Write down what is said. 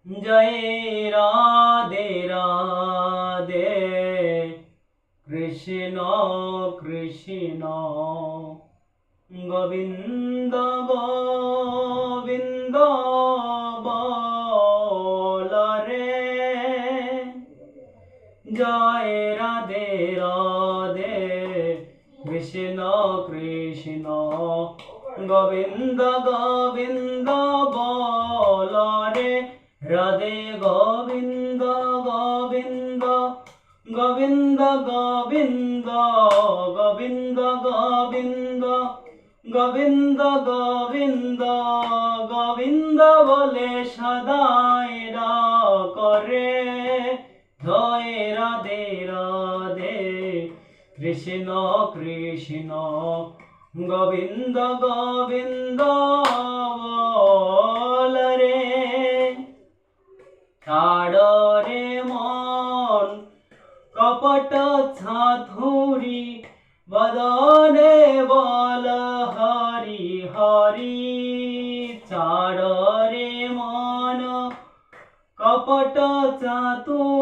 जय राधे राधे कृष्ण कृष्ण गोविंद गोविंद बोल रे जय राधे राधे कृष्ण कृष्ण गोविंद गोविंद बोल रे राधे गोविंद गोविंद गोविंद गोविंद गोविंद गोविंद गोविंद गोविंद गोविंद बोले सदाई करे जय राधे राधे कृष्ण कृष्ण गोविंद गोविंद बोल रे ছাড় রে মন কপট ছাথুরি বদনে বল হরি হরি ছাড় রে মন কপট চাতুরি